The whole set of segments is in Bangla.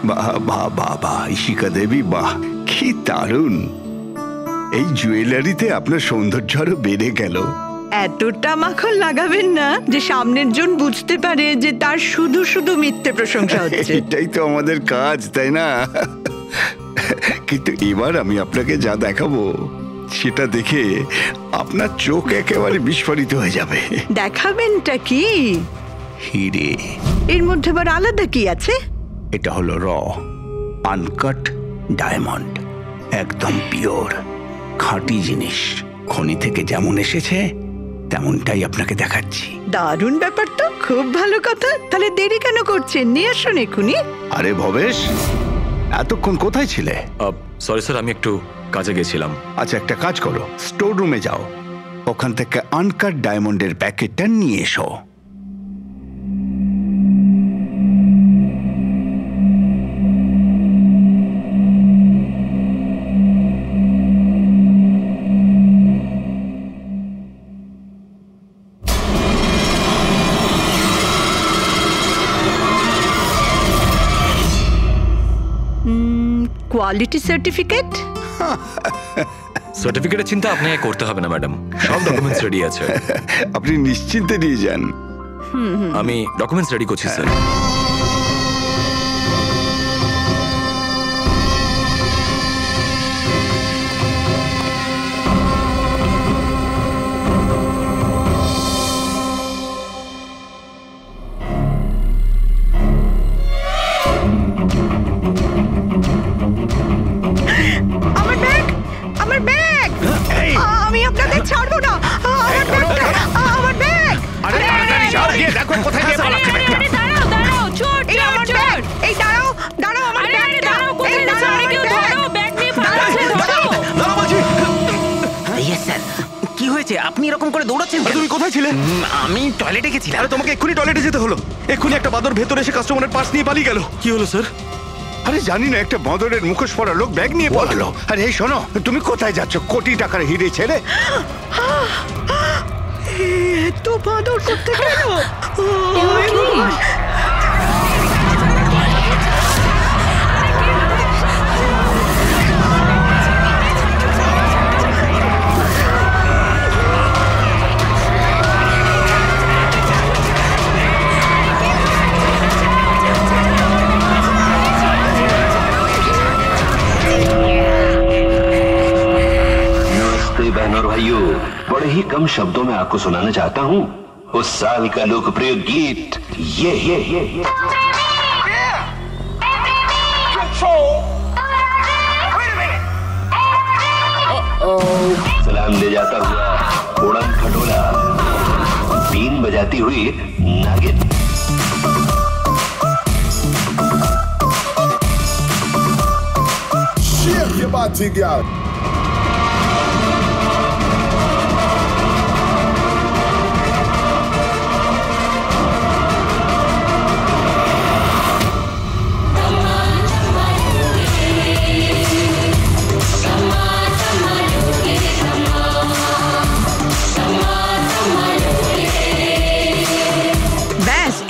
বাহ বাহ বাহ বাহ, ইশিকা দেবী, বাহ কি দারুণ! এই জুয়েলারিতে আপনার সৌন্দর্য আরো বেড়ে গেল। এতটা মাখন লাগাবেন না যে সামনের জন বুঝতে পারে যে তার শুধু শুধু মিথ্যে প্রশংসা হচ্ছে। এটাই তো আমাদের কাজ, তাই না? কিন্তু এবার আমি আপনাকে যা দেখাবো সেটা দেখে আপনার চোখ একেবারে বিস্ফোরিত হয়ে যাবে। দেখাবেনটা কি? হিরে। এর মধ্যে আবার আলাদা কি আছে? এটা হলো র আনকাট ডায়মন্ড, একদম পিওর খাঁটি জিনিস। খনি থেকে যেমন এসেছে তেমনটাই আপনাকে দেখাচ্ছি। দারুণ ব্যাপার তো, খুব ভালো কথা। তাহলে দেরি কেন করছেন? নিয়ে আসুন এক্ষুনি। আরে ভবেশ, এতক্ষণ কোথায় ছিলে? সরি স্যার, আমি একটু কাজে গেছিলাম। আচ্ছা, একটা কাজ করো, স্টোর রুমে যাও, ওখান থেকে আনকাট ডায়মন্ডের প্যাকেটটা নিয়ে এসো। Quality certificate? সার্টিফিকেটের চিন্তা আপনাকে করতে হবে না ম্যাডাম, সব ডকুমেন্টস রেডি আছে। আপনি নিশ্চিন্তে নিয়ে যান। আমি ডকুমেন্টস রেডি করছি স্যার। আমি আপনাদের ছাড়বো না। আমার ব্যাগ! দেখো কোথায় গিয়ে পালাচ্ছে। দাঁড়াও, চোর! এই দাঁড়াও, আমার ব্যাগটা! এই দাঁড়াও, কেউ ধরো, ব্যাগ নিয়ে পালাচ্ছে, ধরো! Yes sir. কি হয়েছে? আপনি এরকম করে দৌড়াচ্ছেন? তুমি কোথায় ছিলে? আমি টয়লেটে গেছিলাম। আরে তোমাকে এক্ষুনি টয়লেটে যেতে হলো। এক্ষুনি একটা বাদর ভেতরে এসে কাস্টমারের পার্স নিয়ে পালিয়ে গেল। কি হলো স্যার? আরে জানি না, একটা বাঁদরের মুখোশ পরা লোক ব্যাগ নিয়ে পালালো। আরে এই শোনো, তুমি কোথায় যাচ্ছ কোটি টাকার হিরে ছেড়ে? এত বাঁদর করতে গেল? बहनों और भाइयों, बड़े ही कम शब्दों में आपको सुनाना चाहता हूँ उस साल का लोकप्रिय गीत ये सलाम ले जाता हुआ उड़न खटोला, बीन बजाती हुई नागिन। Shake your body, girl.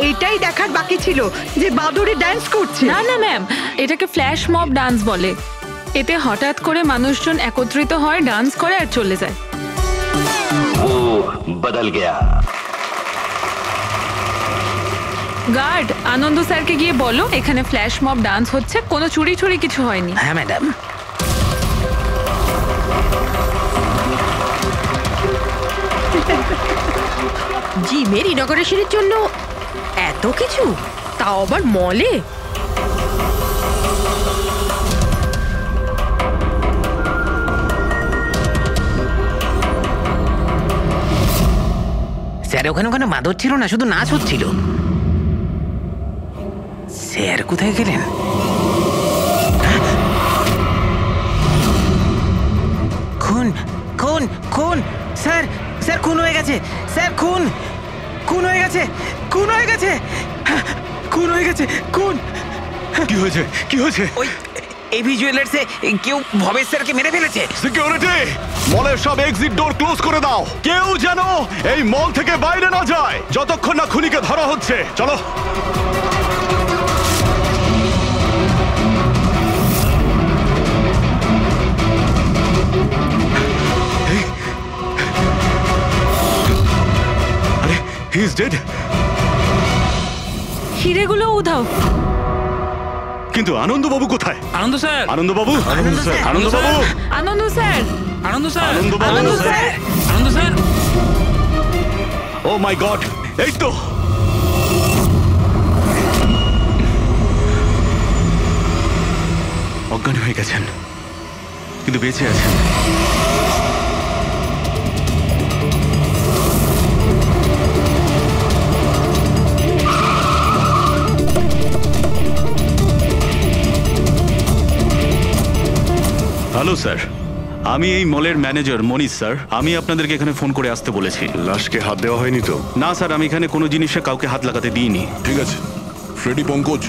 এটাই দেখার বাকি ছিল যে বাদুড়ে ডান্স করছে। না না ম্যাম, এটাকে ফ্ল্যাশ মব ডান্স বলে। এতে হঠাৎ করে মানুষজন একত্রিত হয়, ডান্স করে আর চলে যায়। ও বদল গয়া। গার্ড, আনন্দ স্যারকে গিয়ে বলো এখানে ফ্ল্যাশ মব ডান্স হচ্ছে, কোনো চুরি চুরি কিছু হয়নি। হ্যাঁ ম্যাডাম। জিমের ইনগরেশনের জন্য এত কিছু, তাও আবার মলে। স্যার ওখানে মাদর ছিল না, শুধু নাচ হচ্ছিল। স্যার কোথায় গেলেন? খুন খুন খুন! স্যার স্যার খুন হয়ে গেছে! স্যার খুন খুন হয়ে গেছে! খুন হয়ে গেছে! খুন হয়ে গেছে! খুন! কি হয়েছে? কি হয়েছে? ওই এভি জুয়েলার্সে কেউ ভবেশ স্যারকে মেরে ফেলেছে। সিকিউরিটি, মলের সব এক্সিট ডোর ক্লোজ করে দাও। কেউ যেন এই মল থেকে বাইরে না যায় যতক্ষণ না খুনিকে ধরা হচ্ছে। চলো। ডেড। হিরেগুলো উধাও। কিন্তু আনন্দবাবু কোথায়? আনন্দ স্যার, আনন্দবাবু, আনন্দ স্যার, আনন্দবাবু, আনন্দ স্যার, আনন্দ স্যার, আনন্দবাবু, আনন্দ স্যার, আনন্দ স্যার। ও মাই গড, এই তো। অজ্ঞান হয়ে গেছেন কিন্তু বেঁচে আছেন। হ্যালো স্যার, আমি এই মলের ম্যানেজার মনীষ স্যার। আমি আপনাদেরকে এখানে ফোন করে আসতে বলেছি। লাশকে হাত দেওয়া হয়নি তো? না স্যার, আমি এখানে কোনো জিনিসে কাউকে হাত লাগাতে দিইনি। ঠিক আছে ফ্রেডি, পঙ্কজ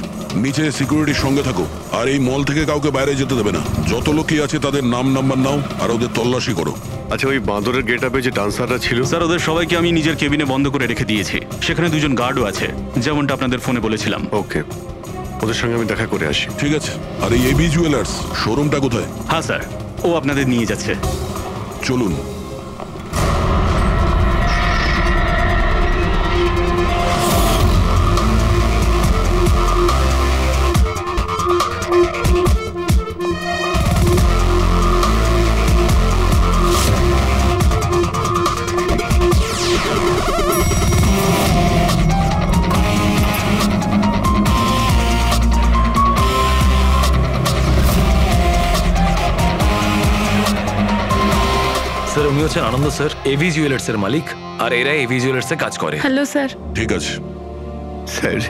নিচে সিকিউরিটির সঙ্গে থাকো আর এই মল থেকে কাউকে বাইরে যেতে দেবে না। যত লোকই আছে তাদের নাম নাম্বার নাও আর ওদের তল্লাশি করো। আচ্ছা, ওই বাঁদরের গেট আপে যে ডান্সাররা ছিল? স্যার, ওদের সবাইকে আমি নিজের কেবিনে বন্ধ করে রেখে দিয়েছি। সেখানে দুজন গার্ডও আছে, যেমনটা আপনাদের ফোনে বলেছিলাম। ওকে, ওদের সঙ্গে আমি দেখা করে আসি। ঠিক আছে। আর এই এবি জুয়েলার্স শোরুমটা কোথায়? হ্যাঁ স্যার, ও আপনাদের নিয়ে যাচ্ছে। চলুন। স্যার উনি হচ্ছেন আনন্দ স্যার, এভি জুয়েলার্স এর মালিক, আর এরা এভি জুয়েলার্স এ কাজ করে। Hello sir. ঠিক আছে স্যার,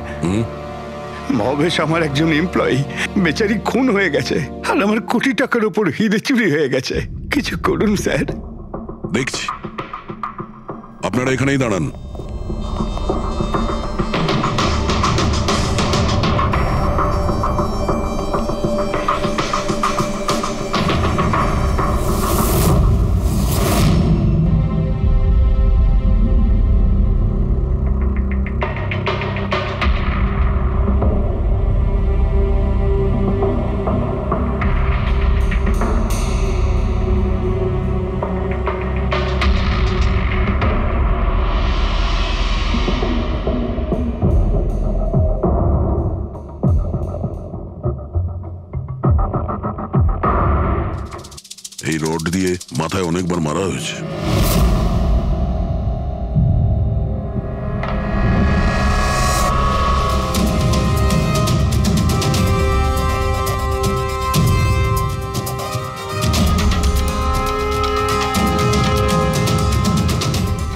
মহেশ আমার একজন এমপ্লয়ি, বেচারি খুন হয়ে গেছে আর আমার কোটি টাকার উপর হিরে চুরি হয়ে গেছে। কিছু করুন স্যার। দেখছি। আপনারা এখানেই দাঁড়ান। এই রড দিয়ে মাথায় অনেকবার মারা হয়েছে।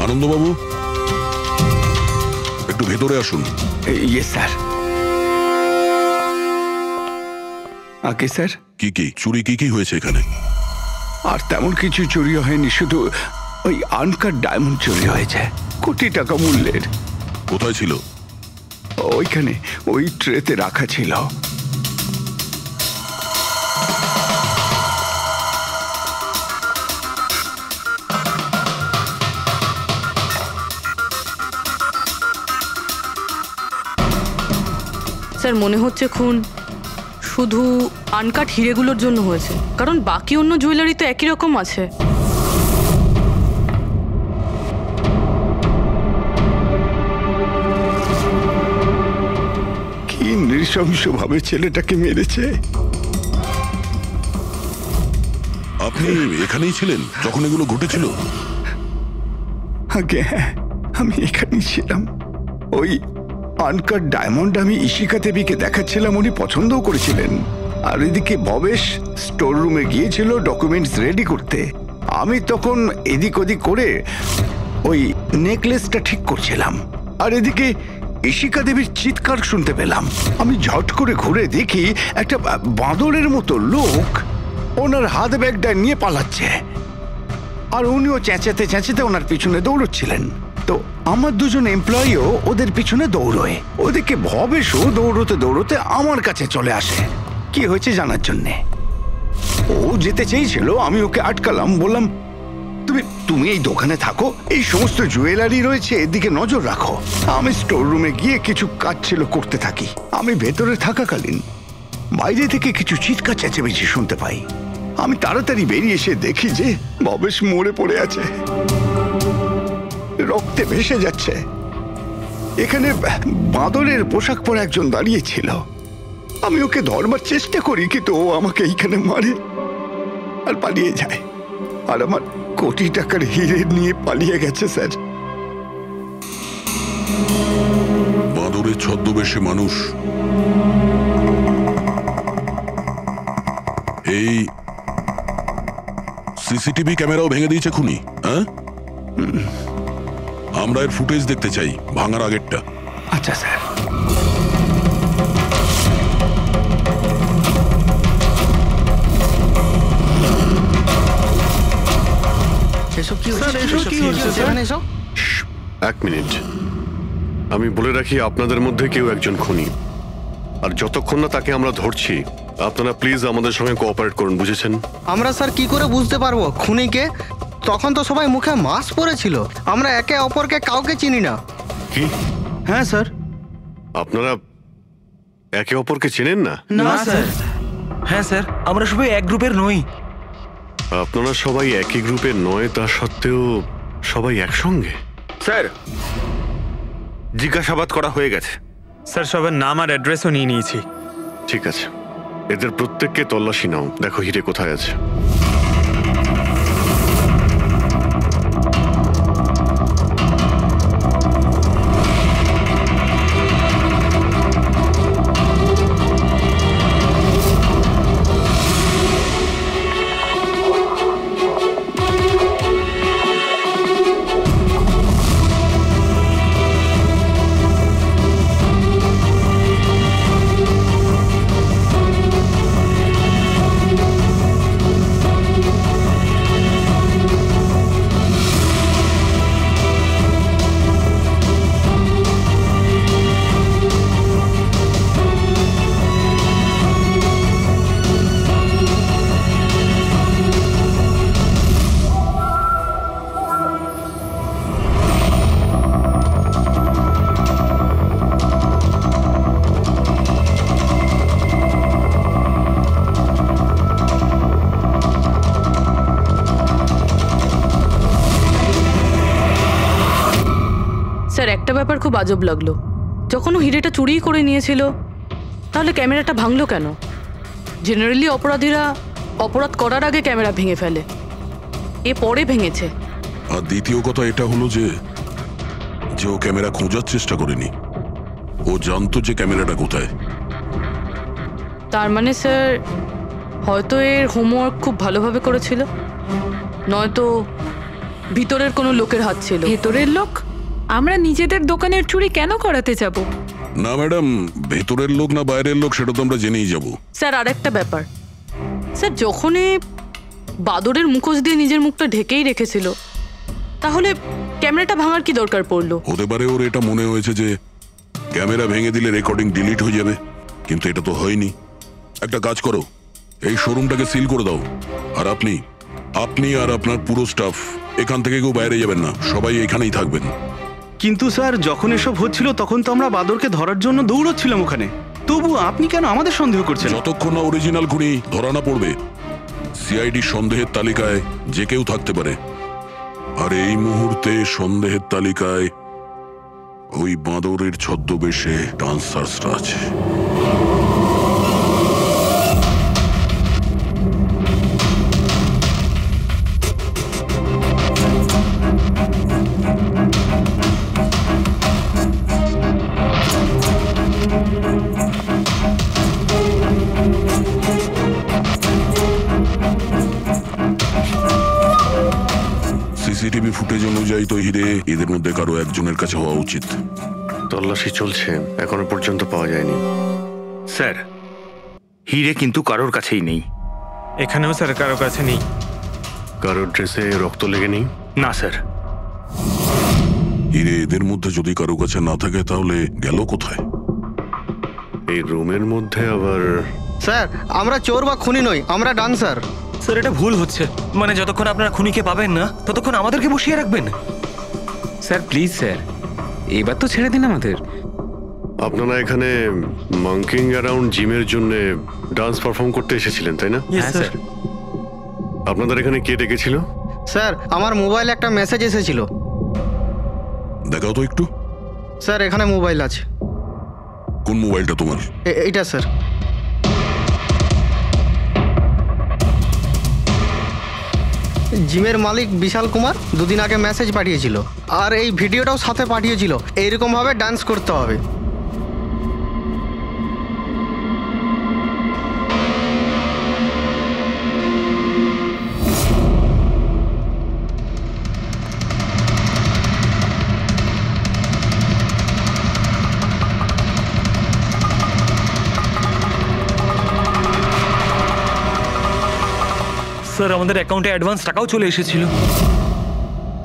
আনন্দবাবু একটু ভেতরে আসুন। ইয়ে স্যার। আগে স্যার, কি কি চুরি কি হয়েছে এখানে? আর তেমন কিছু চুরি হয়নি, শুধু ওই আনকাট ডায়মন্ড চুরি হয়েছে, কোটি টাকা মূল্যের। কোথায় ছিল? ওইখানে ওই ট্রেতে রাখা ছিল। স্যার মনে হচ্ছে খুন শুধু আনকাট হিরেগুলোর জন্য হয়েছে, কারণ বাকি অন্য জুয়েলারি তো একই রকম আছে। কি নৃশংসভাবে ছেলেটাকে মেরেছে। আপনি এখানেই ছিলেন যখন এগুলো ঘটেছিল? আগে হ্যাঁ, আমি এখানেই ছিলাম। ওই আনকাট ডায়মন্ড আমি ইশিকা দেবীকে দেখাচ্ছিলাম, উনি পছন্দও করেছিলেন। আর এদিকে ভবেশ স্টোর রুমে গিয়েছিল ডকুমেন্টস রেডি করতে। আমি তখন এদিক ওদিক করে ওই নেকলেসটা ঠিক করছিলাম, আর এদিকে ইশিকা দেবীর চিৎকার শুনতে পেলাম। আমি ঝট করে ঘুরে দেখি একটা বাঁদরের মতো লোক ওনার হাত ব্যাগটা নিয়ে পালাচ্ছে, আর উনিও চেঁচাতে চেঁচাতে ওনার পিছনে দৌড়চ্ছিলেন। তো আমার দুজন এমপ্লয়িও ওদের পিছনে দৌড়োয়। ওদিকে ভবেশও দৌড়তে দৌড়তে আমার কাছে চলে আসে কি হয়েছে জানার জন্যে। ও যেতে চেয়েছিল, আমি ওকে আটকালাম, বললাম তুমি এই দোকানে থাকো, এই সমস্ত জুয়েলারি রয়েছে, এদিকে নজর রাখো। আমি স্টোর রুমে গিয়ে কিছু কাজ ছিল করতে থাকি। আমি ভেতরে থাকাকালীন বাইরে থেকে কিছু চিৎকার চেঁচামেচি শুনতে পাই। আমি তাড়াতাড়ি বেরিয়ে এসে দেখি যে ভবেশ মরে পড়ে আছে, রক্তে ভেসে যাচ্ছে। এখানে বাঁদরের পোশাক পরে একজন দাঁড়িয়ে ছিল। আমি ওকে ধরবার চেষ্টা করি, কিন্তু ও আমাকে এইখানে মারে আর পালিয়ে যায়। আর আমার কোটি টাকার হিরে নিয়ে পালিয়ে গেছে স্যার। বাঁদরের ছদ্মবেশে মানুষ এই সিসিটিভি ক্যামেরাও ভেঙে দিয়েছে খুনি, হ্যাঁ? আমরা এর ফুটেজ দেখতে চাই, ভাঙার আগেরটা। আচ্ছা স্যার। এক মিনিট, আমি বলে রাখি আপনাদের মধ্যে কেউ একজন খুনি, আর যতক্ষণ না তাকে আমরা ধরছি আপনারা প্লিজ আমাদের সঙ্গে কোঅপারেট করুন, বুঝেছেন? আমরা স্যার কি করে বুঝতে পারবো খুনিকে? তখন তো সবাই মুখে মাস্ক পরেছিল, আমরা একে অপরকে কাউকে চিনি না। কি? হ্যাঁ স্যার। আপনারা একে অপরকে চেনেন না? না স্যার। হ্যাঁ স্যার, আমরা সবাই এক গ্রুপের নই। আপনারা সবাই একই গ্রুপের নয়, তা সত্ত্বেও সবাই একসঙ্গে? স্যার, জিজ্ঞাসাবাদ করা হয়ে গেছে স্যার, সবার নাম আর অ্যাড্রেসও নিয়ে নিয়েছি। ঠিক আছে, এদের প্রত্যেককে তল্লাশি নাও, দেখো হিরে কোথায় আছে। স্যার, একটা ব্যাপার খুব আজব লাগলো। যখন ও হিরেটা চুরি করে নিয়েছিল, তাহলে ক্যামেরাটা ভাঙলো কেন? জেনারেলি অপরাধীরা অপরাধ করার আগে ক্যামেরা ভেঙে ফেলে, এ পরে ভেঙেছে। আর দ্বিতীয় কথা এটা হলো যে ও ক্যামেরা খোঁজার চেষ্টা করেনি, ও জানতো যে ক্যামেরাটা কোথায়। তার মানে স্যার, হয়তো এর হোমওয়ার্ক খুব ভালোভাবে করেছিল, নয়তো ভিতরের কোনো লোকের হাত ছিল। ভেতরের লোক? আমরা নিজেদের দোকানের চুরি কেন করাতে যাব? না ম্যাডাম, ভেতরের লোক না বাইরের লোক সেটা তো আমরা জেনেই যাব। স্যার, আর একটা ব্যাপার, স্যার, যখন বাদরের মুখোশ দিয়ে নিজের মুখটা ঢেকেই রেখেছিল, তাহলে ক্যামেরাটা ভাঙার কি দরকার পড়লো? হতে পারে ওর এটা মনে হয়েছে যে ক্যামেরা ভেঙে দিলে রেকর্ডিং ডিলিট হয়ে যাবে, কিন্তু এটা তো হয়নি। একটা কাজ করো, এই শোরুমটাকে সিল করে দাও, আর আপনি আর আপনার পুরো স্টাফ এখান থেকে কেউ বাইরে যাবেন না, সবাই এখানেই থাকবেন। কিন্তু স্যার, যখন এসব হচ্ছিল তখন তো আমরা বাদরকে ধরার জন্য দৌড়চ্ছিলাম ওখানে, তবু আপনি কেন আমাদের সন্দেহ করছেন? যতক্ষণ না অরিজিনাল খুনি ধরা না পড়বে, সিআইডি সন্দেহের তালিকায় যে কেউ থাকতে পারে। আর এই মুহূর্তে সন্দেহের তালিকায় ওই বাঁদরের ছদ্মবেশে ডান্সার্সরা আছে। সিসিটিভি ফুটেজ অনুযায়ী তো হিরে এদের মধ্যে কারো একজনের কাছে হওয়া উচিত। তল্লাশি চলছে, এখনো পর্যন্ত পাওয়া যায়নি। স্যার, হিরে কিন্তু কারোর কাছেই নেই। এখানেও স্যার কারোর কাছে নেই। কারোর ড্রেসে রক্ত লেগে নেই? না স্যার। হিরে এদের মধ্যে যদি কারো কাছে না থাকে তাহলে গেল কোথায়? এই রুমের মধ্যে আবার? স্যার, আমরা চোর বা খুনি নই, আমরা ডান্সার। স্যার, এটা ভুল হচ্ছে। মানে যতক্ষণ আপনারা খুনিকে পাবেন না ততক্ষণ আমাদেরকে বসিয়ে রাখবেন। স্যার প্লিজ স্যার, এবার তো ছেড়ে দিন আমাদের। আপনারা এখানে মাঙ্কিং অ্যারাউন্ড জিমের জন্য ডান্স পারফর্ম করতে এসেছিলেন, তাই না? হ্যাঁ স্যার। আপনাদের এখানে কে ডেকেছিল? স্যার, আমার মোবাইলে একটা মেসেজ এসেছিল। দেখাও তো একটু। স্যার এখানে মোবাইল আছে। কোন মোবাইলটা তোমার? এইটা স্যার। জিমের মালিক বিশাল কুমার দুদিন আগে মেসেজ পাঠিয়েছিল, আর এই ভিডিওটাও সাথে পাঠিয়েছিল। এইরকমভাবে ডান্স করতে হবে। স্যার আমাদের অ্যাকাউন্টে অ্যাডভান্স টাকাও চলে এসেছিল।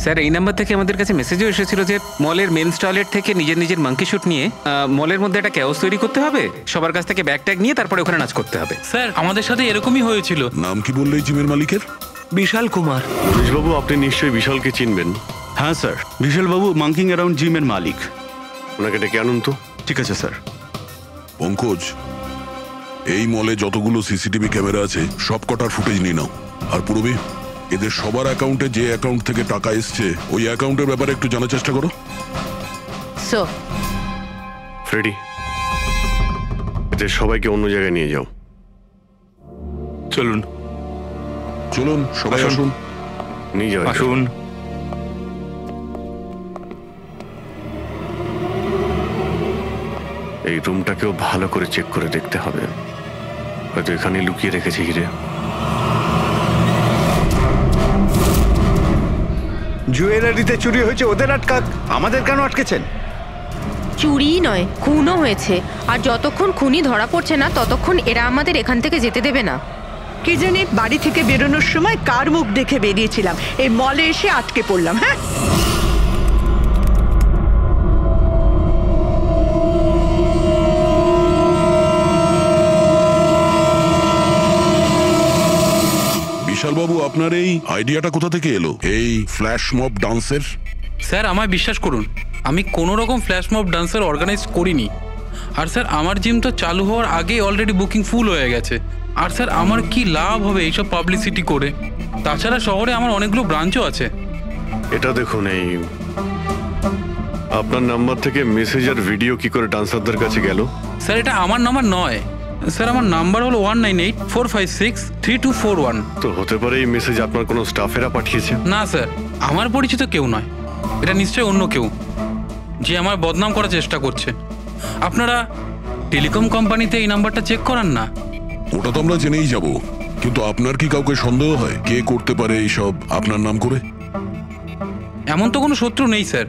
স্যার এই নাম্বার থেকে আমাদের কাছে মেসেজও এসেছিল যে মলের মেন্স টয়লেট থেকে নিজের নিজের মাঙ্কি শুট নিয়ে মলের মধ্যে একটা ক্যাওস তৈরি করতে হবে, সবার কাছ থেকে ব্যাগ ট্যাগ নিয়ে তারপরে ওখানে নাচ করতে হবে। স্যার আমাদের সাথে এরকমই হয়েছিল। নাম কি বললে জিমের মালিকের? বিশাল কুমার। মনীশবাবু আপনি নিশ্চয়ই বিশালকে চিনবেন। হ্যাঁ স্যার, বিশালবাবু মাঙ্কিং অ্যারাউন্ড জিমের মালিক। ওনাকে ডেকে আনুন তো। ঠিক আছে স্যার। পঙ্কজ, এই মলে যতগুলো সিসিটিভি ক্যামেরা আছে সব কটার ফুটেজ নিয়ে নাও। আর পূর্বে এদের সবার অ্যাকাউন্টে যে অ্যাকাউন্ট থেকে টাকা এসছে ওই অ্যাকাউন্টের ব্যাপারে একটু জানার চেষ্টা করো। স্যার। ফ্রেডি, এদের সবাইকে অন্য জায়গায় নিয়ে যাও। চলুন চলুন সবাই আসুন। নিয়ে যাও। আসুন। এই রুমটাকেও ভালো করে চেক করে দেখতে হবে, হয়তো এখানে লুকিয়ে রেখেছে হিরে। জুয়েলারিতে চুরি হয়েছে, ওদের আটকাক, আমাদের কেন আটকেছেন? চুরি নয়, খুনও হয়েছে। আর যতক্ষণ খুনি ধরা পড়ছে না ততক্ষণ এরা আমাদের এখান থেকে যেতে দেবে না। কে জানে বাড়ি থেকে বেরোনোর সময় কার মুখ দেখে বেরিয়েছিলাম, এই মলে এসে আটকে পড়লাম। হ্যাঁ, বিশালবাবু, আপনার এই আইডিয়াটা কোথা থেকে এলো, এই ফ্ল্যাশ মব ডান্সের? স্যার আমায় বিশ্বাস করুন, আমি কোনো রকম ফ্ল্যাশ মব ডান্সার অর্গানাইজ করিনি। আর স্যার আমার জিম তো চালু হওয়ার আগেই অলরেডি বুকিং ফুল হয়ে গেছে। আর স্যার আমার কি লাভ হবে এইসব পাবলিসিটি করে? তাছাড়া শহরে আমার অনেকগুলো ব্রাঞ্চও আছে। এটা দেখুন, এই আপনার নাম্বার থেকে মেসেজ আর ভিডিও কি করে ডান্সারদের কাছে গেল? স্যার এটা আমার নাম্বার নয় স্যার, আমার নাম্বার হলো 1984563241। তো হতে পারে এই মেসেজ আপনার কোনো স্টাফেরা পাঠিয়েছে? না স্যার, আমার পরিচিত কেউ নয়, এটা নিশ্চয়ই অন্য কেউ যে আমার বদনাম করার চেষ্টা করছে। আপনারা টেলিকম কোম্পানিতে এই নাম্বারটা চেক করান না? ওটা তো আমরা জেনেই যাব, কিন্তু আপনার কি কাউকে সন্দেহ হয় কে করতে পারে এইসব আপনার নাম করে? এমন তো কোনো শত্রু নেই স্যার,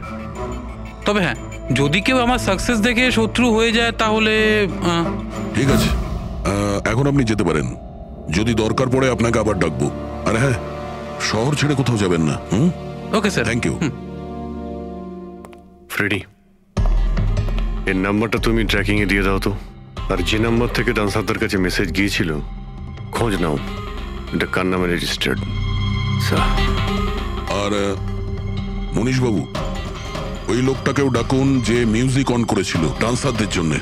তবে হ্যাঁ যদি কেউ আমার সাকসেস দেখে শত্রু হয়ে যায় তাহলে। ঠিক আছে, এখন আপনি যেতে পারেন। যদি দরকার পড়ে আপনাকে আবার ডাকবো। আর হ্যাঁ, শহর ছেড়ে কোথাও যাবেন না। Okay sir, thank you. Freddie, এর নাম্বারটা তুমি ট্র্যাকিং এ দিয়ে দাও তো। আর যে নাম্বার থেকে ডান্সারদের কাছে মেসেজ গিয়েছিল খোঁজ নাও, এটা কার নামে রেজিস্টার্ড। আর মনীশবাবু, ওই লোকটাকেও ডাকুন যে মিউজিক অন করেছিল ডান্সারদের জন্য।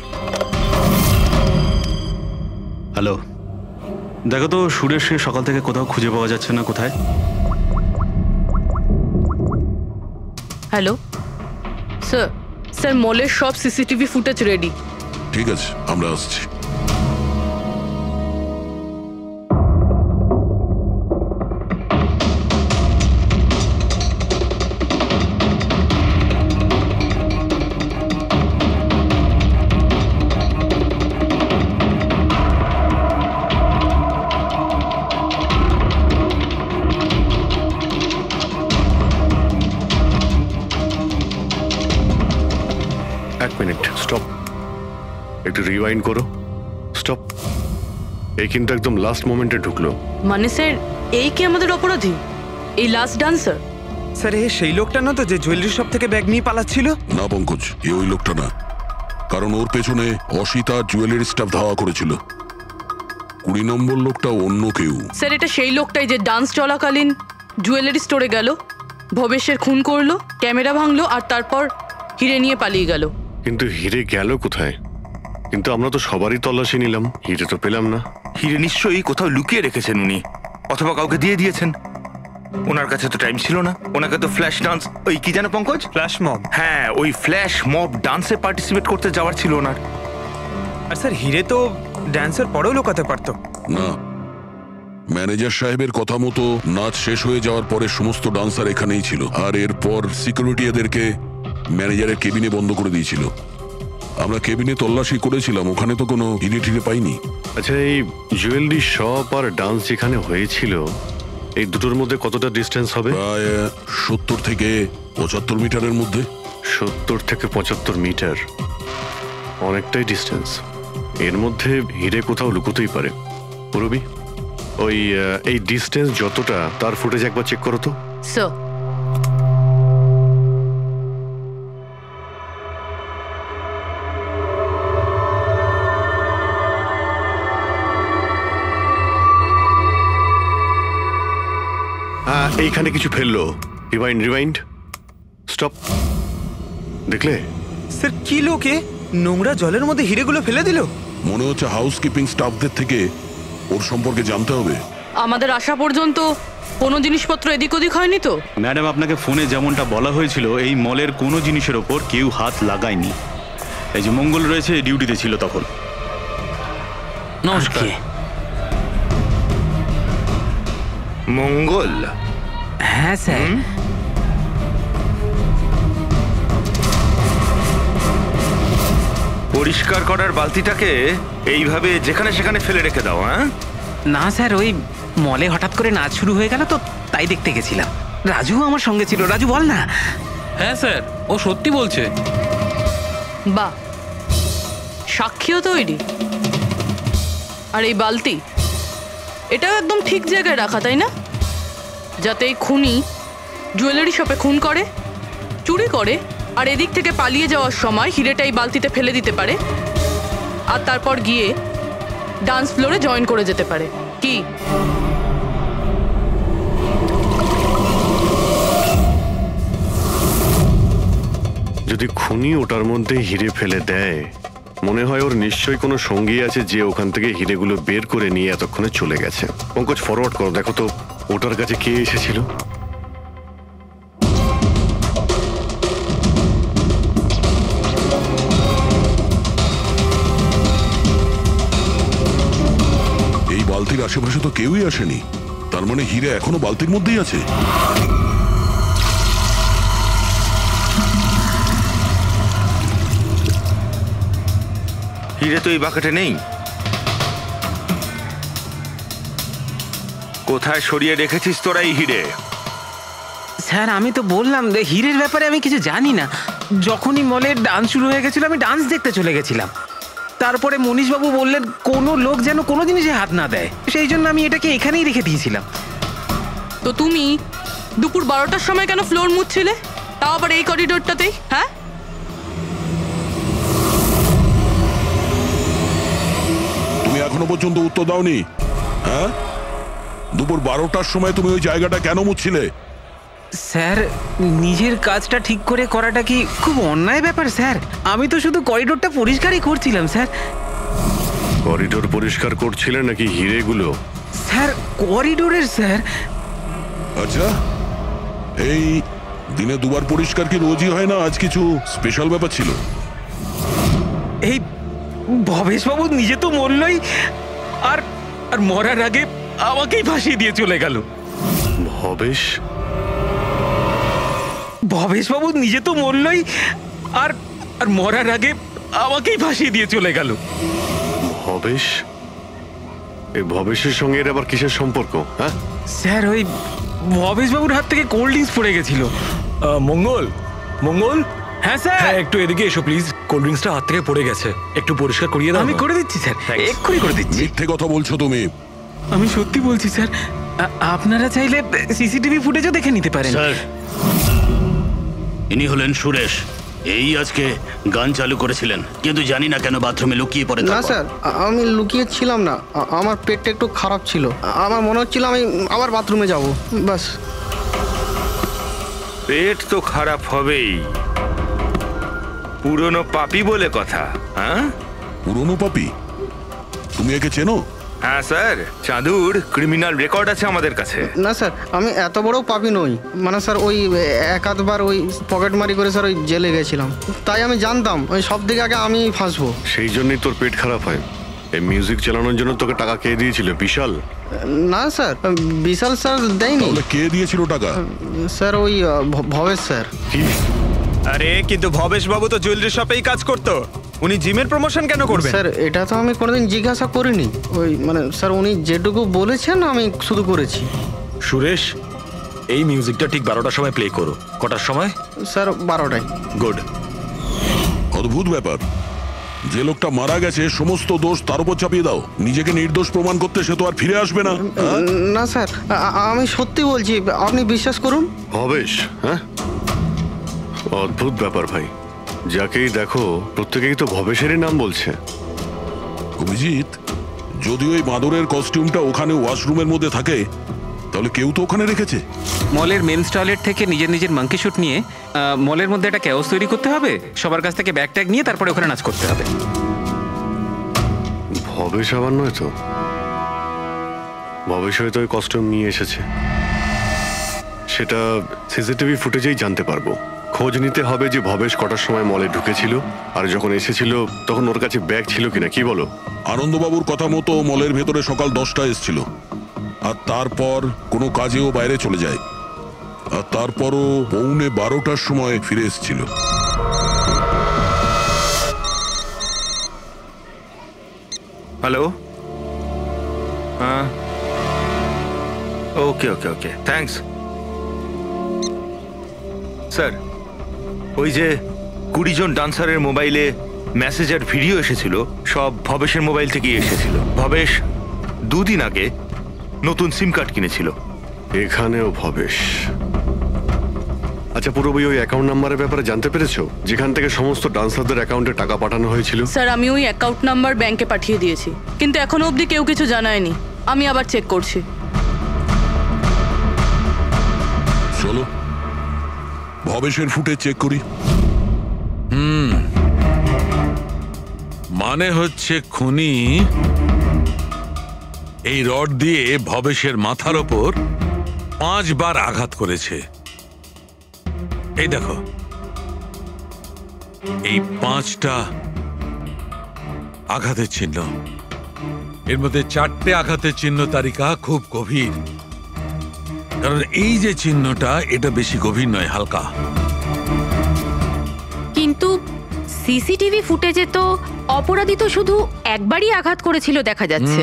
হ্যালো, দেখো তো সুরেশকে সকাল থেকে কোথাও খুঁজে পাওয়া যাচ্ছে না। কোথায়? Hello sir. স্যার মলের সব সিসিটিভি ফুটেজ রেডি। ঠিক আছে, আমরা আসছি। এক মিনিট, স্টপ, একটু রিওয়াইন্ড করো। স্টপ। এই কিন্তু একদম লাস্ট মোমেন্টে ঢুকলো। মানে স্যার এই কি আমাদের অপরাধী, এই লাস্ট ডান্সার? স্যার এ সেই লোকটা না তো যে জুয়েলারি শপ থেকে ব্যাগ নিয়ে পালাচ্ছিল? না পঙ্কজ, এ ওই লোকটা না, কারণ ওর পেছনে অসিতা জুয়েলারি স্টাফ ধাওয়া করেছিল। 20 নম্বর লোকটা অন্য কেউ। স্যার এটা সেই লোকটাই যে ডান্স চলাকালীন জুয়েলারি স্টোরে গেল, ভবেশের খুন করলো, ক্যামেরা ভাঙলো আর তারপর হিরে নিয়ে পালিয়ে গেল। কিন্তু হিরে গেল কোথায়? কিন্তু আমরা তো সবারই তল্লাশি নিলাম, হিরে তো পেলাম না। হিরে নিশ্চয়ই কোথাও লুকিয়ে রেখেছেন উনি, অথবা কাউকে দিয়ে দিয়েছেন। ওনার কাছে তো টাইম ছিল না, ওনাকে তো ফ্ল্যাশ ডান্স, ওই কি জানো পঙ্কজ, ফ্ল্যাশ মব, হ্যাঁ ওই ফ্ল্যাশ মব ডান্সে পার্টিসিপেট করতে যাওয়ার ছিল ওনার। আর স্যার হিরে তো ড্যান্সের পরেও লুকাতে পারতো না, ম্যানেজার সাহেবের কথা মতো নাচ শেষ হয়ে যাওয়ার পরে সমস্ত ডান্সার এখানেই ছিল, আর এরপর সিকিউরিটি এদেরকে ম্যানেজারের কেবিনে বন্ধ করে দিয়েছিল। আমরা কেবিনে তল্লাশি করেছিলাম, ওখানে তো কোনো হিরে ঠিরে পাইনি। আচ্ছা, এই জুয়েলারি শপ আর ডান্স যেখানে হয়েছিল এই দুটোর মধ্যে কতটা ডিস্টেন্স হবে? প্রায় 70 থেকে 75 মিটারের মধ্যে। 70 থেকে 75 মিটার, অনেকটাই ডিস্টেন্স। এর মধ্যে হিরে কোথাও লুকোতেই পারে। পুরবি, ওই এই ডিস্টেন্স যতটা তার ফুটেজ একবার চেক করো তো। স্যার, এইখানে কিছু ফেললো। Rewind rewind, stop. দেখলে স্যার কি লোকে নোংরা জলের মধ্যে হিরেগুলো ফেলে দিল? মনে হচ্ছে হাউসকিপিং স্টাফদের থেকে ওর সম্পর্কে জানতে হবে। আমাদের আসা পর্যন্ত কোনো জিনিসপত্র এদিক ওদিক হয়নি তো? ম্যাডাম, আপনাকে ফোনে যেমনটা বলা হয়েছিল এই মলের কোনো জিনিসের ওপর কেউ হাত লাগায়নি। এই যে মঙ্গল রয়েছে, ডিউটিতে ছিল তখন। নমস্কার। মঙ্গল? হ্যাঁ স্যার। পরিষ্কার করার বালতিটাকে এইভাবে যেখানে সেখানে ফেলে রেখে দাও। হ্যাঁ না স্যার, ওই মলে হঠাৎ করে নাচ শুরু হয়ে গেল তো তাই দেখতে গেছিলাম। রাজু আমার সঙ্গে ছিল। রাজু বল না। হ্যাঁ স্যার, ও সত্যি বলছে। বাহ, সাক্ষীও তৈরি। আর এই বালতি, এটাও একদম ঠিক জায়গায় রাখা, তাই না? যাতে এই খুনি জুয়েলারি শপে খুন করে, চুরি করে, আর এদিক থেকে পালিয়ে যাওয়ার সময় হিরেটা এই বালতিতে ফেলে দিতে পারে, আর তারপর গিয়ে ডান্স ফ্লোরে জয়েন করে যেতে পারে। কি যদি খুনি ওটার মধ্যে হিরে ফেলে দেয়, মনে হয় ওর নিশ্চয়ই কোনো সঙ্গী আছে যে ওখান থেকে হিরেগুলো বের করে নিয়ে এতক্ষণে চলে গেছে। পঙ্কজ, ফরওয়ার্ড করো, দেখো তো ওটার কাছে কে এসেছিল। এই বালতির আশেপাশে তো কেউই আসেনি, তার মানে হিরে এখনো বালতির মধ্যেই আছে। হিরে তো এই বাকেটে নেই। কোথায় সরিয়ে রেখেছিস তোরা এই হিরে? স্যার আমি তো বললাম যে হিরের ব্যাপারে আমি কিছু জানি না। যখনই মলের ডান্স শুরু হয়ে গেছিল আমি ডান্স দেখতে চলে গেছিলাম। তারপরে মনীশবাবু বললেন কোনো লোক যেন কোনো জিনিসে হাত না দেয়, সেই জন্য আমি এটাকে এখানেই রেখে দিয়েছিলাম। তো তুমি দুপুর 12টার সময় কেন ফ্লোর মুছছিলে, তাও আবার এই করিডোরটাতেই? হ্যাঁ, তুমি এখনো পর্যন্ত উত্তর দাওনি। হ্যাঁ, দুপুর 12টার সময় তুমি ওই জায়গাটা কেন মুছছিলে? স্যার নিজের কাজটা ঠিক করে করাটা কি খুব অন্যায় ব্যাপার স্যার? আমি তো শুধু করিডোরটা পরিষ্কারই করছিলাম স্যার। করিডোর পরিষ্কার করছিলেন নাকি হিরেগুলো? স্যার করিডোরের স্যার। আচ্ছা, এই দিনে দুবার পরিষ্কার কি রোজই হয় না? আজ কিছু স্পেশাল ব্যাপার ছিল? এই ভবেশবাবু নিজে তো মরলই, আর আর মরার আগে আমাকেই ফাঁসিয়ে দিয়ে চলে গেল। ভবেশবাবু নিজে তো মরলই, আর আর মরার আগে আমাকেই ফাঁসিয়ে দিয়ে চলে গেল। ভবেশ? এই ভবেশের সঙ্গে এর আবার কিসের সম্পর্ক? হ্যাঁ স্যার, ওই ভবেশবাবুর হাত থেকে কোল্ড ড্রিঙ্কস পড়ে গেছিল। মঙ্গল, মঙ্গল। হ্যাঁ স্যার। হ্যাঁ, একটু এদিকে এসো প্লিজ। কোল্ড ড্রিঙ্কসটা হাত থেকে পড়ে গেছে, একটু পরিষ্কার করিয়ে দাও। আমি করে দিচ্ছি স্যার, এক্ষুনি করে দিচ্ছি। মিথ্যে কথা বলছো তুমি। আমি সত্যি বলছি স্যার। আপনারা চাইলে সিসিটিভি ফুটেজও দেখে নিতে পারেন। স্যার, ইনি হলেন সুরেশ। এই আজকে গান চালু করেছিলেন, কিন্তু জানি না কেন বাথরুমে লুকিয়ে পড়ে। না স্যার, আমি লুকিয়ে ছিলাম না। আমার পেটটা একটু খারাপ ছিল, আমার মনে হচ্ছিল আমি আবার বাথরুমে যাব, বাস। পেট তো খারাপ হবেই, পুরনো পাপি বলে কথা। হ্যাঁ, পুরনো পাপি? তুমি একে চেনো? হ্যাঁ স্যার, চাঁদুর ক্রিমিনাল রেকর্ড আছে আমাদের কাছে। না স্যার, আমি এত বড় পাপি নই। মানে স্যার ওই এক আধবার ওই পকেটমারি করে স্যার ওই জেলে গেছিলাম, তাই আমি জানতাম ওই সব থেকে আগে আমি ফাঁসবো। সেই জন্যই তোর পেট খারাপ হয়। এই মিউজিক চালানোর জন্য তোকে টাকা কে দিয়েছিল? বিশাল? না স্যার, বিশাল স্যার দেয়নি। কে দিয়েছিল টাকা? স্যার ওই ভবেশ স্যার। কি? আরে কিন্তু ভবেশ বাবু তো জুয়েলারি শপেই কাজ করতো, উনি জিমের প্রমোশন কেন করবেন? স্যার এটা তো আমি কোনোদিন জিজ্ঞাসা করিনি। ওই মানে স্যার উনি যেটুকু বলেছেন আমি শুধু করেছি। সুরেশ, এই মিউজিকটা ঠিক 12টার সময় প্লে করো। কটার সময়? স্যার 12টায়। গুড। অদ্ভুত ব্যাপার, যে লোকটা মারা গেছে সমস্ত দোষ তার উপর চাপিয়ে দাও। নিজেকে নির্দোষ প্রমাণ করতে সে তো আর ফিরে আসবে না। না স্যার, আমি সত্যি বলছি, আপনি বিশ্বাস করুন। ভবেশ? হ্যাঁ, অদ্ভুত ব্যাপার ভাই। যাকেই দেখো প্রত্যেকেই তো ভবেশেরই নাম বলছে। অভিজিৎ, যদি ওই বাঁদরের কস্টিউমটা ওখানে ওয়াশরুমের মধ্যে থাকে তাহলে কেউ তো ওখানে রেখেছে। মলের মেন্স টয়লেট থেকে নিজের নিজের মাঙ্কি শুট নিয়ে মলের মধ্যে একটা ক্যাওস তৈরি করতে হবে, সবার কাছ থেকে ব্যাগ ট্যাগ নিয়ে তারপরে ওখানে নাচ করতে হবে। ভবেশ আবার নয় তো? ভবেশ হয়তো ওই কস্টিউম নিয়ে এসেছে, সেটা সিসিটিভি ফুটেজেই জানতে পারবো। খোঁজ নিতে হবে যে ভবেশ কটার সময় মলে ঢুকেছিল, আর যখন এসেছিল তখন ওর কাছে ব্যাগ ছিল কিনা। কি বলো? আনন্দবাবুর কথা মতো মলের ভেতরে সকাল 10টায় এসেছিল, আর তারপর কোনো কাজেও বাইরে চলে যায়, আর তারপরও 11:45টার সময় ফিরে এসেছিল। হ্যালো, হ্যাঁ, ওকে ওকে ওকে, থ্যাঙ্কস স্যার। ওই যে 20 জন ডান্সারের মোবাইলে মেসেজ আর ভিডিও এসেছিল, সব ভবেশের মোবাইল থেকেই এসেছিল। ভবেশ 2 দিন আগে নতুন সিম কার্ড কিনেছিল। এখানেও ভবেশ? আচ্ছা, পুরোপুরি ওই অ্যাকাউন্ট নাম্বারের ব্যাপারে জানতে পেরেছো, যেখান থেকে সমস্ত ডান্সারদের অ্যাকাউন্টে টাকা পাঠানো হয়েছিল? স্যার আমি ওই অ্যাকাউন্ট নাম্বার ব্যাংকে পাঠিয়ে দিয়েছি, কিন্তু এখনো অবধি কেউ কিছু জানায়নি। আমি আবার চেক করছি। চলো ভবেশের ফুটে চেক করি। মানে হচ্ছে খুনি এই রড দিয়ে ভবেশের মাথার ওপর 5 বার আঘাত করেছে। এই দেখো, এই 5টা আঘাতের চিহ্ন, এর মধ্যে 4টে আঘাতের চিহ্ন তারিকা খুব গভীর, কারণ এই যে চিহ্নটা এটা বেশি গভীর নয়, হালকা। কিন্তু সিসিটিভি ফুটেজে তো অপরাধী তো শুধু একবারই আঘাত করেছিল দেখা যাচ্ছে।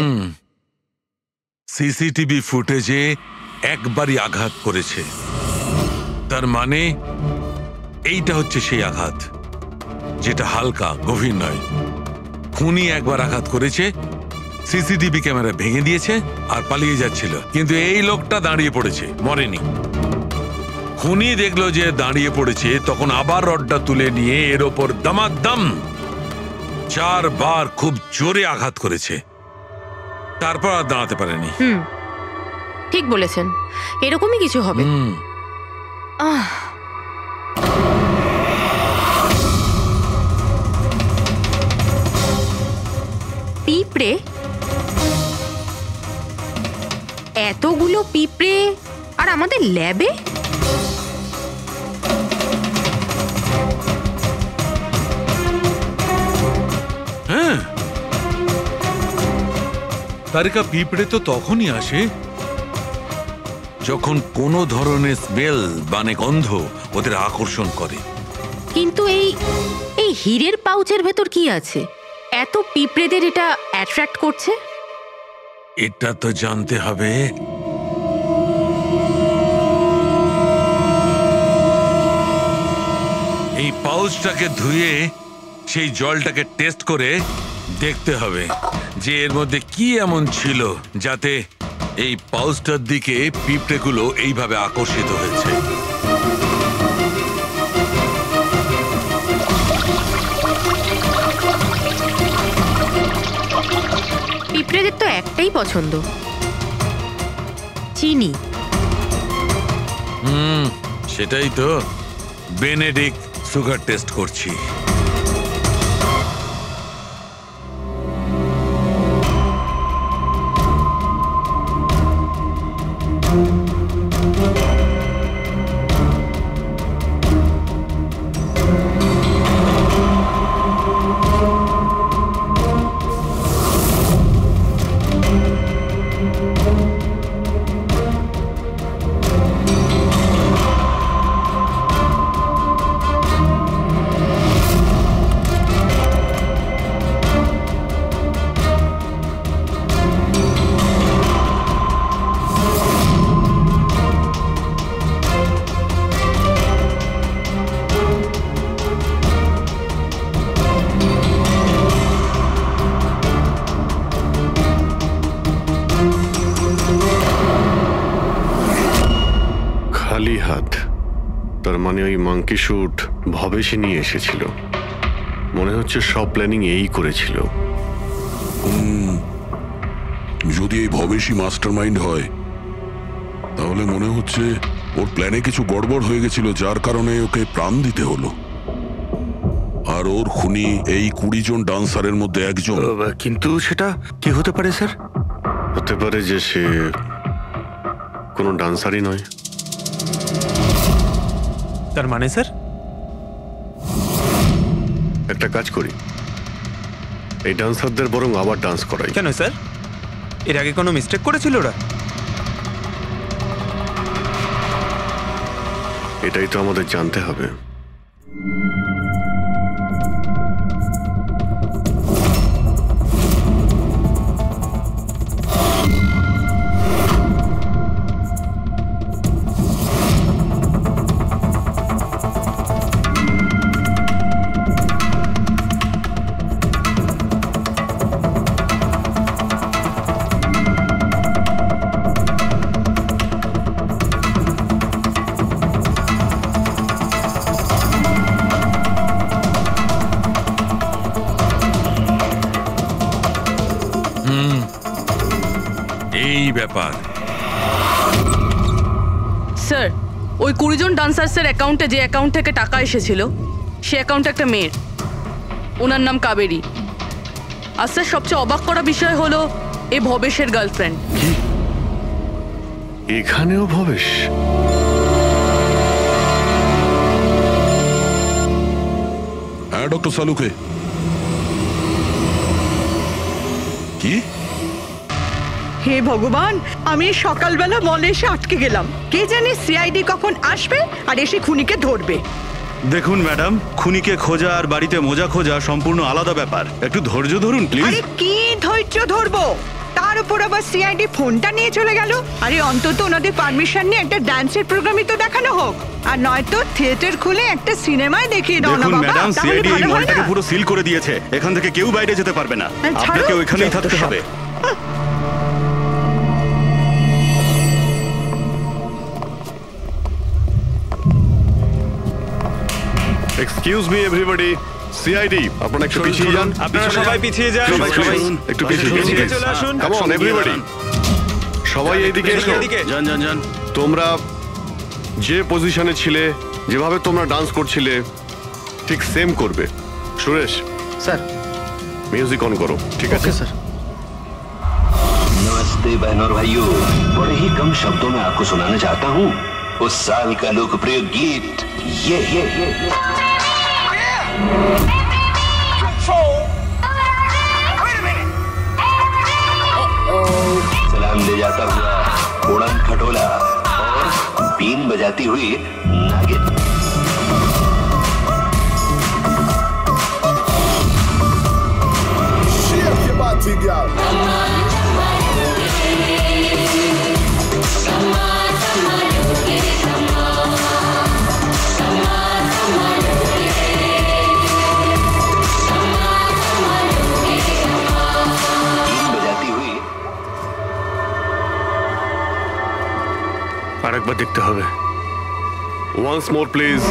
সিসিটিভি ফুটেজে একবারই আঘাত করেছে, তার মানে এইটা হচ্ছে সেই আঘাত যেটা হালকা, গভীর নয়। খুনি একবার আঘাত করেছে, সিসিটিভি ক্যামেরা ভেঙে দিয়েছে আর পালিয়ে যাচ্ছিল, কিন্তু এই লোকটা দাঁড়িয়ে পড়েছে, মরেনি। খুনি দেখলো যে দাঁড়িয়ে পড়েছে, তখন আবার রডটা তুলে নিয়ে এর ওপর দামাদাম 4 বার খুব জোরে আঘাত করেছে, তারপর আর দাঁড়াতে পারেনি। ঠিক বলেছেন, এরকমই কিছু হবে। পিঁপড়ে, এতগুলো পিঁপড়ে আর আমাদের ল্যাবে? হ্যাঁ, তারিকা, পিঁপড়ে তো তখনই আসে যখন কোনো ধরনের স্মেল মানে গন্ধ ওদের আকর্ষণ করে। কিন্তু এই হীরের পাউচের ভেতর কি আছে এত পিঁপড়েদের এটা অ্যাট্রাক্ট করছে? এটা তো জানতে হবে। এই পাউচটাকে ধুয়ে সেই জলটাকে টেস্ট করে দেখতে হবে যে এর মধ্যে কি এমন ছিল যাতে এই পাউচটার দিকে পিঁপড়েগুলো এইভাবে আকর্ষিত হয়েছে। পিঁপড়েদের তো একটাই পছন্দ, চিনি। সেটাই তো বেনেডিক্ট সুগার টেস্ট করছি। হাত, তার মানে ওই মাংকি শুট ভবেশে নিয়ে এসেছিল। মনে হচ্ছে সব প্ল্যানিং এই করেছিল। যদি এই ভবেশই মাস্টার মাইন্ড হয় তাহলে মনে হচ্ছে ওর প্ল্যানে কিছু গড়বড় হয়ে গেছিল, যার কারণে ওকে প্রাণ দিতে হলো। আর ওর খুনি এই 20 জন ডান্সারের মধ্যে একজন। কিন্তু সেটা কি হতে পারে স্যার? হতে পারে যে সে কোনো ডান্সারই নয়। তার মানে স্যার একটা কাজ করি, এই ডান্সারদের বরং আবার ডান্স করাই। কেন স্যার? এর আগে কোনো মিস্টেক করেছিল ওরা? এটাই তো আমাদের জানতে হবে। এই ব্যাপার স্যার, ওই 20 জন ডান্সার্সের অ্যাকাউন্টে যে অ্যাকাউন্ট থেকে টাকা এসেছিল সে অ্যাকাউন্টে একটা মেয়ের, ওনার নাম কাবেরী। আর স্যার, সবচেয়ে অবাক করা বিষয় হলো এ ভবেশের গার্লফ্রেন্ড। এখানেও ভবেশ? হ্যাঁ ডক্টর সালুকে। কি? হে ভগবান, আমি সকালবেলা মলে এসে আটকে গেলাম। কে জানে সিআইডি কখন আসবে আর এসে খুনিকে ধরবে। দেখুন ম্যাডাম, খুনিকে খোঁজা আর বাড়িতে মোজা খোঁজা সম্পূর্ণ আলাদা ব্যাপার। একটু ধৈর্য ধরুন প্লিজ। আরে কি ধৈর্য ধরবো? তার উপর আবার সিআইডি ফোনটা নিয়ে চলে গেল। আরে অন্তত ওনাদের পারমিশন নিয়ে একটা ডান্সের প্রোগ্রামই তো দেখানো হোক, আর নয়তো থিয়েটার খুলে একটা সিনেমায় দেখিয়ে দাও না দেখুন বাবা। ম্যাডাম, তাহলে সিআইডি এই ভালো হয় মলটাকে না? পুরো সিল করে দিয়েছে। এখান থেকে কেউ বাইরে যেতে পারবে না, আপনাকে ওইখানেই থাকতে হবে। এক্সকিউজ মি এভরিবডি, সিআইডি আপনারা একটু পিছিয়ে যান। আপনারা সবাই পিছিয়ে যান। সবাই একটু পিছিয়ে চলে আসুন। কাম অন এভরিবডি, সবাই এইদিকে এসো। যান যান যান। তোমরা যে পজিশনে ছিলে, যেভাবে তোমরা ডান্স করছিলে ঠিক সেম করবে। সুরেশ স্যার, মিউজিক অন করো। ঠিক আছে স্যার। नमस्ते बहनों और भाइयों, बड़े ही कम शब्दों में आपको सुनाना चाहता हूँ उस साल का लोकप्रिय गीत ये सलाम ले जाता हुआ उड़न खटोला और बीन बजाती हुई नागिन। আরেকবার দেখতে হবে। Once more please.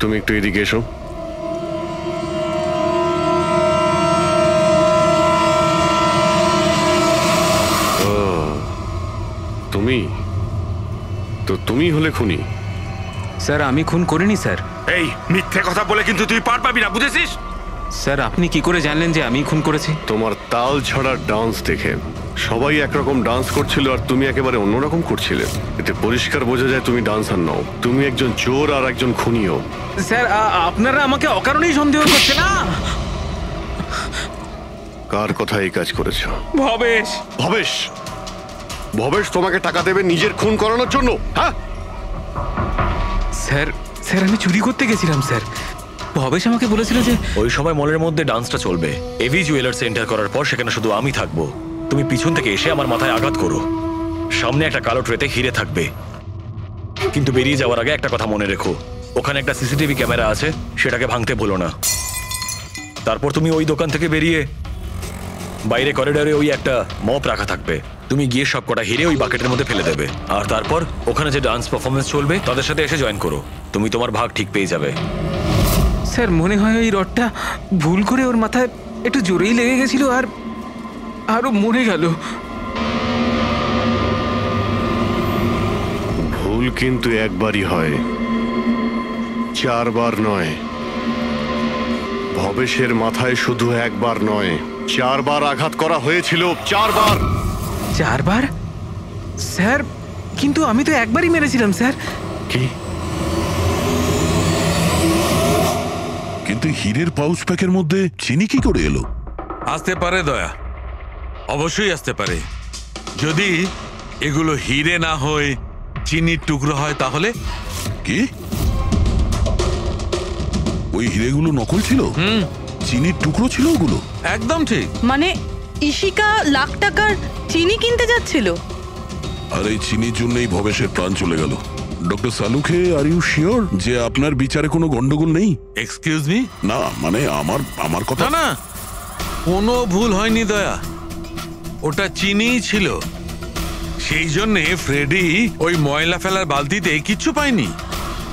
তুমি একটু এদিকে এসো। তুমি হলে খুনি? স্যার, আমি খুন করিনি স্যার। এই মিথ্যে কথা বলে কিন্তু তুই পার পাবি না, বুঝেছিস? স্যার আপনি কি করে জানলেন যে আমি খুন করেছি? তোমার তাল ছড়া ডান্স দেখে সবাই একরকম ডান্স করছিল আর তুমি একেবারে অন্যরকম করছিলে। এতে পরিষ্কার বোঝা যায় তুমি ডান্সার নও, তুমি একজন চোর আর একজন খুনিও। স্যার আপনারা আমাকে অকারণেই সন্দেহ করছেন না। কার কথা এই কাজ করেছো? ভবেশ। ভবেশ? ভবেশ তোমাকে টাকা দেবে নিজের খুন করানোর জন্য? হ্যাঁ স্যার, স্যার আমি চুরি করতে গেছিলাম স্যার। ভবেশ আমাকে বলেছিল যে ওই সময় মলের মধ্যে ডান্সটা চলবে। এভি জুয়েলার্স এন্টার করার পর সেখানে শুধু আমি থাকবো। তুমি পিছন থেকে এসে আমার মাথায় আঘাত করো। সামনে একটা কালো ট্রেতে হিরে থাকবে, কিন্তু বেরিয়ে যাওয়ার আগে একটা কথা মনে রেখো, ওখানে একটা সিসিটিভি ক্যামেরা আছে, সেটাকে ভাঙতে ভুলো না। তারপর তুমি ওই দোকান থেকে বেরিয়ে বাইরে করিডোরে ওই একটা মপ রাখা থাকবে, তুমি গিয়ে সব কটা হিরে ওই বাকেটের মধ্যে ফেলে দেবে। আর তারপর ওখানে যে ডান্স পারফরমেন্স চলবে তাদের সাথে এসে জয়েন করো, তুমি তোমার ভাগ ঠিক পেয়ে যাবে। স্যার মনে হয় ওই রডটা ভুল করে ওর মাথায় একটু জোরেই লেগে গেছিল আর আরো মরে গেল। ভুল কিন্তু একবারই হয়, 4 বার নয়। ভবেশের মাথায় শুধু একবার নয়, 4 বার আঘাত করা হয়েছিল। 4 বার। 4 বার? স্যার কিন্তু আমি তো একবারই মেরেছিলাম স্যার। কি? কিন্তু হীরের পাউচ প্যাকের মধ্যে চিনি কি করে এলো? আসতে পারে দয়া, অবশ্যই আসতে পারে। যদি এগুলো হিরে না হয় চিনির টুকরো হয় তাহলে? কি ওই হিরেগুলো নকল ছিল? চিনির টুকরো ছিল ওগুলো? একদম ঠিক। মানে ইশিকা লাখ টাকার চিনি কিনতে যাচ্ছিল, আর এই চিনির জন্যই ভবেশের প্রাণ চলে গেল। Doctor Salunkhe, are you sure যে আপনার বিচারে কোনো গন্ডগোল নেই? Excuse me? না মানে আমার কথা না, কোনো ভুল হয়নি দয়া, ওটা চিনিই ছিল। সেই জন্যে ফ্রেডি ওই ময়লা ফেলার বালতিতে কিচ্ছু পায়নি,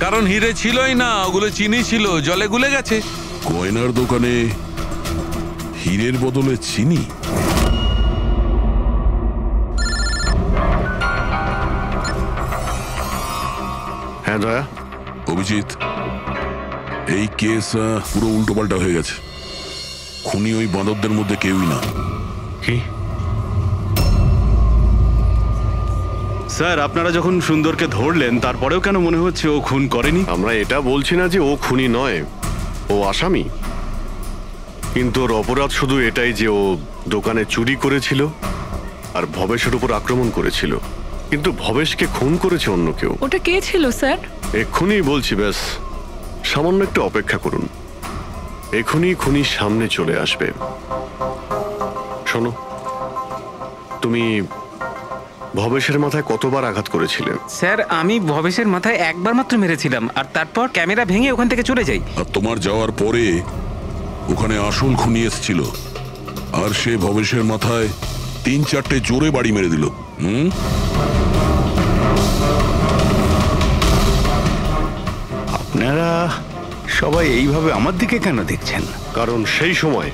কারণ হিরে ছিলই না, ওগুলো চিনি ছিল, জলে গুলে গেছে। গয়নার দোকানে হীরের বদলে চিনি? হ্যাঁ দয়া। অভিজিৎ, এই কেস পুরো উল্টোপাল্টা হয়ে গেছে। খুনি ওই বাঁদরদের মধ্যে কেউই না। কি? স্যার আপনারা যখন সুন্দরকে ধরলেন তারপরেও কেন মনে হচ্ছে ও খুন করেনি? আমরা এটা বলছি না যে ও খুনি নয়, ও আসামি। কিন্তু ওর অপরাধ শুধু এটাই যে ও দোকানে চুরি করেছিল আর ভবেশের উপর আক্রমণ করেছিল, কিন্তু ভবেশকে খুন করেছে অন্য কেউ। ওটা কে ছিল স্যার? এক্ষুনি বলছি, ব্যাস সামান্য একটু অপেক্ষা করুন, এক্ষুনি খুনি সামনে চলে আসবে। শোনো, তুমি ভবেশের মাথায় কতবার আঘাত করেছিলে? স্যার আমি ভবেশের মাথায় একবার মাত্র মেরেছিলাম, আর তারপর ক্যামেরা ভেঙে ওখান থেকে চলে যাই। আর তোমার যাওয়ার পরে ওখানে আসল খুনি এসেছিল, আর সে ভবেশের মাথায় 3-4টে জোরে বাড়ি মেরে দিল। আপনারা সবাই এইভাবে আমার দিকে কেন দেখছেন? কারণ সেই সময়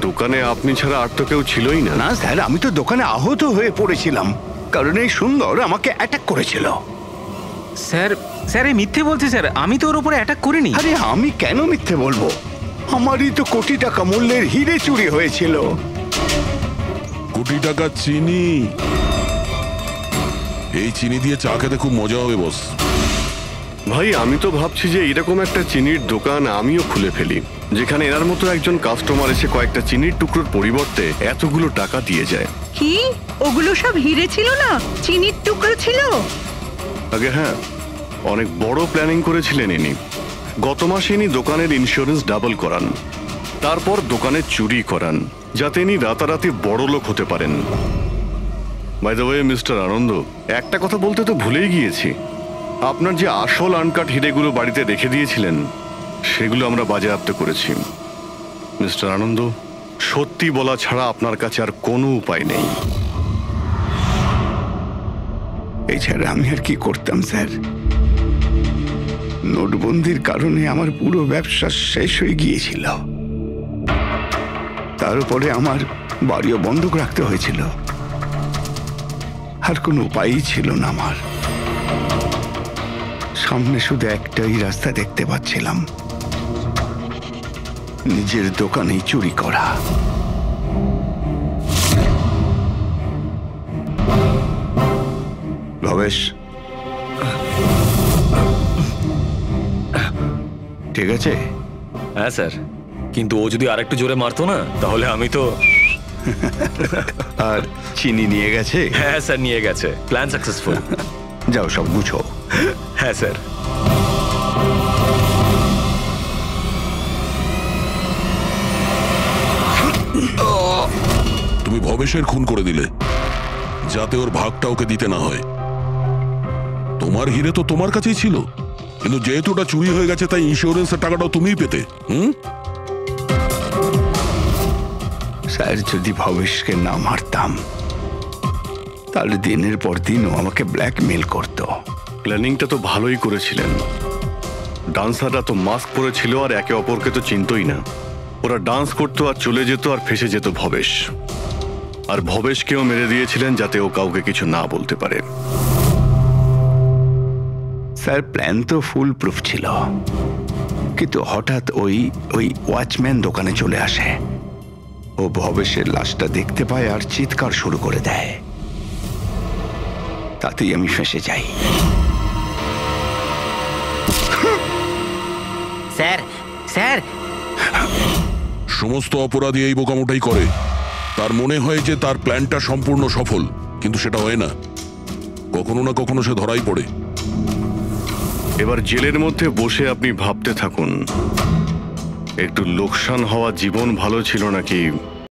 দোকানে আপনি ছাড়া আর তো কেউ ছিলই না। না স্যার, আমি তো দোকানে আহত হয়ে পড়েছিলাম, কারণ এই সুন্দর আমাকে অ্যাটাক করেছিল। স্যার, স্যার এই মিথ্যে বলছে স্যার, আমি তো ওর উপরে অ্যাটাক করিনি। আরে আমি কেন মিথ্যে বলবো? আমারই তো কোটি টাকা মূল্যের হিরে চুরি হয়েছিল। কোটি টাকা চিনি? এই চিনি দিয়ে চা খেতে খুব মজা হবে বস। ভাই আমি তো ভাবছি যে এরকম একটা চিনির দোকান আমিও খুলে ফেলি, যেখানে এনার মতো একজন কাস্টমার এসে কয়েকটা চিনির টুকরোর পরিবর্তে এতগুলো টাকা দিয়ে যায়। কি ওগুলো সব হিরে ছিল না, চিনির টুকরো ছিল? আগে হ্যাঁ, অনেক বড় প্ল্যানিং করেছিলেন ইনি। গত মাসে ইনি দোকানের ইন্স্যুরেন্স ডাবল করান, তারপর দোকানে চুরি করান, যাতে ইনি রাতারাতি বড় লোক হতে পারেন। বাই দ্য ওয়ে মিস্টার আনন্দ, একটা কথা বলতে তো ভুলেই গিয়েছি, আপনার যে আসল আনকাট হিরেগুলো বাড়িতে রেখে দিয়েছিলেন সেগুলো আমরা বাজেয়াপ্ত করেছি। মিস্টার আনন্দ, সত্যি বলা ছাড়া আপনার কাছে আর কোনো উপায় নেই। এছাড়া আমি আর কি করতাম স্যার? নোটবন্দির কারণে আমার পুরো ব্যবসা শেষ হয়ে গিয়েছিল, তার উপরে আমার বাড়িও বন্ধক রাখতে হয়েছিল, আর কোনো উপায়ই ছিল না আমার। সামনে শুধু একটাই রাস্তা দেখতে পাচ্ছিলাম, নিজের দোকানেই চুরি করা। ভবেশ, ঠিক আছে? হ্যাঁ স্যার, কিন্তু ও যদি আরেকটু জোরে মারতো না তাহলে আমি তো। আর চিনি নিয়ে গেছে? হ্যাঁ স্যার, নিয়ে গেছে। Plan successful. যাও সব গুছো। হ্যাঁ স্যার। তুমি ভবেশের খুন করে দিলে যাতে ওর ভাগটা ওকে দিতে না হয়। তোমার হিরে তো তোমার কাছেই ছিল, কিন্তু যেহেতু ওটা চুরি হয়ে গেছে তাই ইন্স্যুরেন্সের টাকাটাও তুমিই পেতে। স্যার, যদি ভবেশকে না মারতাম তাহলে দিনের পর দিন ও আমাকে ব্ল্যাকমেল করতো। প্ল্যানিংটা তো ভালোই করেছিলেন। ডান্সাররা তো মাস্ক পরেছিল আর একে অপরকে তো চিনতই না। ওরা ডান্স করতো আর চলে যেত আর ফেসে যেত ভবেশ। আর ভবেশকেও মেরে দিয়েছিলেন যাতে ও কাউকে কিছু না বলতে পারে। স্যার, প্ল্যান তো ফুল প্রুফ ছিল, কিন্তু হঠাৎ ওই ওয়াচম্যান দোকানে চলে আসে। ও ভবেশের লাশটা দেখতে পায় আর চিৎকার শুরু করে দেয়। তাতেই আমি ফেঁসে যাই। স্যার, স্যার, সমস্ত অপরাধী এই বোকামোটাই করে। তার মনে হয় যে তার প্ল্যানটা সম্পূর্ণ সফল, কিন্তু সেটা হয় না। কখনো না কখনো সে ধরাই পড়ে। এবার জেলের মধ্যে বসে আপনি ভাবতে থাকুন, একটু লোকসান হওয়া জীবন ভালো ছিল নাকি